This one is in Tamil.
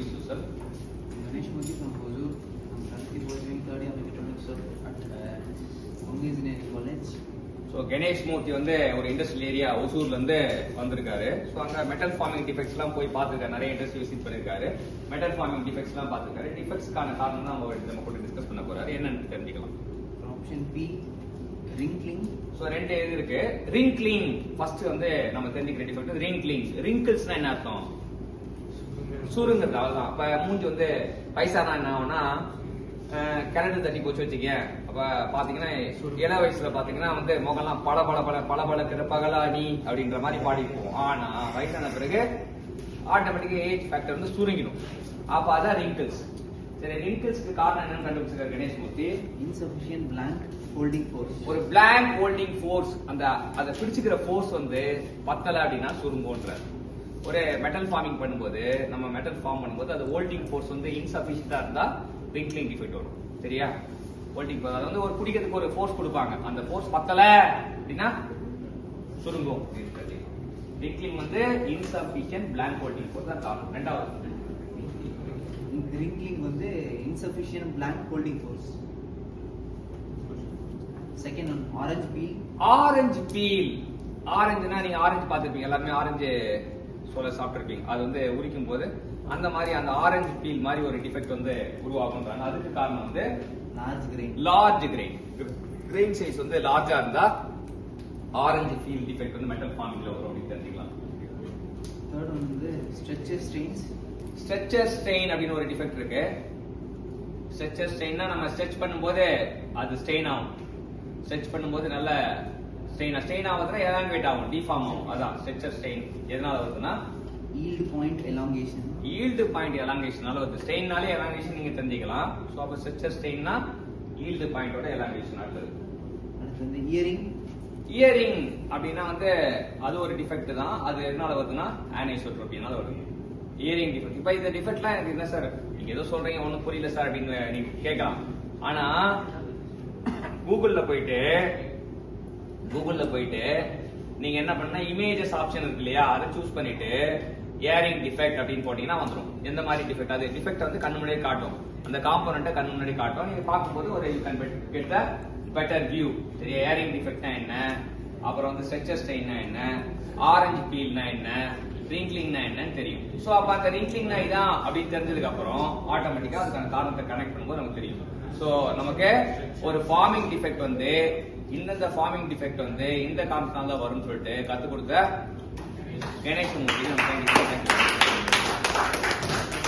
introduce yourself. Ganesh Murthy from Hosur. I'm currently pursuing third year mechatronics at Congo Engineering College. So Ganesh Murthy வந்து ஒரு இண்டஸ்ட்ரியல் ஏரியா ஒசூர்ல இருந்து வந்திருக்காரு. ஸோ அங்க மெட்டல் ஃபார்மிங் டிஃபெக்ட்ஸ் எல்லாம் போய் பார்த்துருக்காரு. நிறைய இண்டஸ்ட்ரி விசிட் பண்ணிருக்காரு. மெட்டல் ஃபார்மிங் டிஃபெக்ட்ஸ் எல்லாம் பார்த்துருக்காரு. டிஃபெக்ட்ஸ்க்கான காரணம் தான் நம்ம கூட டிஸ்கஸ் பண்ண போறாரு. என்னன்னு தெரிஞ்சுக்கலாம். Option B wrinkling. ஸோ ரெண்டு இது இருக்கு. wrinkling ஃபர்ஸ்ட் வந்து நம்ம தெரிஞ்சுக்கிற டிஃபெக்ட் wrinkling. wrinklesனா என்ன அர்த்தம்? சுருங்கிறது. அவ்வளவுதான். அப்ப மூஞ்சி வந்து வயசானா என்ன ஆகும்னா கிணறு தட்டி போச்சு வச்சுக்க. அப்ப பாத்தீங்கன்னா இள வயசுல பாத்தீங்கன்னா வந்து முகம்லாம் பல கிடப்பகலா நீ அப்படின்ற மாதிரி பாடிப்போம். ஆனா வயசான பிறகு ஆட்டோமேட்டிக்கா ஏஜ் ஃபேக்டர் வந்து சுருங்கிடும். அப்ப அதான் ரிங்கிள்ஸ். சரி, ரிங்கிள்ஸ்க்கு காரணம் என்னன்னு கண்டுபிடிச்சிருக்காரு கணேஷ் மூர்த்தி. Insufficient blank holding force. ஒரு blank holding force, அதை பிடிச்சுக்கிற ஃபோர்ஸ் வந்து பத்தல அப்படின்னா சுருங்கும்ன்ற. ஒரு மெட்டல் ஃபார்மிங் பண்ணும்போது நம்ம மெட்டல் ஃபார்ம் பண்ணும்போது அது ஹோல்டிங் ஃபோர்ஸ் வந்து இன்சஃபிஷியன்டா இருந்தா wrinkling டிஃபெக்ட் வரும். சரியா? ஹோல்டிங் ஃபோர்ஸ் அது வந்து ஒரு பிடிக்கிறதுக்கு ஒரு ஃபோர்ஸ் கொடுப்பாங்க. அந்த ஃபோர்ஸ் பத்தல அப்படின்னா சுருங்கும். wrinkling வந்து insufficient blank holding force தான் காரணம். ரெண்டாவது wrinkling வந்து insufficient blank holding force. Second one orange peel. Orange peel. ஆரஞ்சுனா நீங்க ஆரஞ்சு பார்த்திருப்பீங்க. எல்லாருமே ஆரஞ்சு சோலை சாப்பிட்டிருப்பீங்க. அது வந்து உரிக்கும் போது அந்த மாதிரி அந்த ஆரஞ்சு பீல் மாதிரி ஒரு டிஃபெக்ட் வந்து உருவாகுன்றாங்க. அதுக்கு காரணம் வந்து லார்ஜ் கிரெயின் சைஸ் வந்து லார்ஜா இருந்தா ஆரஞ்சு பீல் டிஃபெக்ட் வந்து மெட்டல் ஃபார்மிங்ல வரும் அப்படின்னு தெரிஞ்சுக்கலாம். தேர்ட் ஒன் வந்து ஸ்ட்ரெச்சர் ஸ்ட்ரெயின்ஸ். ஸ்ட்ரெச்சர் ஸ்ட்ரெயின் அப்படின்னு ஒரு டிஃபெக்ட் இருக்கு. ஸ்ட்ரெச்சர் ஸ்ட்ரெயின்னா நம்ம ஸ்ட்ரெச் பண்ணும்போது அது ஸ்ட்ரெயின் ஆகும். ஸ்ட்ரெச் பண்ணும்போது நல்ல ஸ்ட்ரெயின் ஆகுதுன்னா எலாங்கேட் ஆகும், டிஃபார்ம் ஆகும். அதான் ஸ்ட்ரெச்சர் ஸ்ட்ரெயின். எதனால வருதுன்னா yield point elongation. yield point elongationனால வருது. ஸ்ட்ரெயின்னாலே எலாங்கேஷன் நீங்க தெரிஞ்சுக்கலாம். சோ அப்ப ஸ்ட்ரெச்சர் ஸ்ட்ரெயின்னா yield பாயிண்டோட எலாங்கேஷன் ஆகுது. அடுத்து வந்து இயரிங். இயரிங் அப்படின்னா வந்து அது ஒரு டிஃபெக்ட் தான். அது எதனால வருதுன்னா ஆனிசோட்ரோபினால வருது. Earing defect. இப்ப இந்த டிஃபெக்ட்லாம் எனக்கு என்ன சார் நீங்க ஏதோ சொல்றீங்க ஒன்னும் புரியல சார் அப்படின்னு நீங்க கேட்கலாம். ஆனா கூகுள்ல போயிட்டு நீங்க என்ன பண்ணா இமேஜஸ் ஆப்ஷன் இருக்கு இல்லையா, அதை சூஸ் பண்ணிட்டு இயரிங் டிஃபெக்ட் அப்படின்னு போட்டீங்கன்னா வந்துடும். எந்த மாதிரி டிஃபெக்ட், அது டிஃபெக்ட் வந்து கண்ணு முன்னாடி காட்டும். அந்த காம்போனன்ட்டை கண்ணு முன்னாடி காட்டும். நீங்க பார்க்கும்போது ஒரு you can get the better view. சரி, இயரிங் டிஃபெக்ட்னா என்ன, அப்புறம் வந்து ஸ்ட்ரெச்சர் ஸ்ட்ரெயின்னா என்ன, ஆரஞ்சு பீல்னா என்ன, ரிங்க்லிங்னா என்னன்னு தெரியும். சோ அப்ப அந்த ரிங்க்லிங்னா இதான் அப்படின்னு தெரிஞ்சதுக்கு அப்புறம் ஆட்டோமேட்டிக்கா அதுக்கான காரணத்தை கனெக்ட் பண்ணும்போது நமக்கு தெரியும். சோ நமக்கு ஒரு ஃபார்மிங் டிஃபெக்ட் வந்து இந்த ஃபார்மிங் டிஃபெக்ட் வந்து இந்த காரணத்தினால தான் வரும்னு சொல்லிட்டு கத்து கொடுத்த கணேஷ் மூர்த்தி.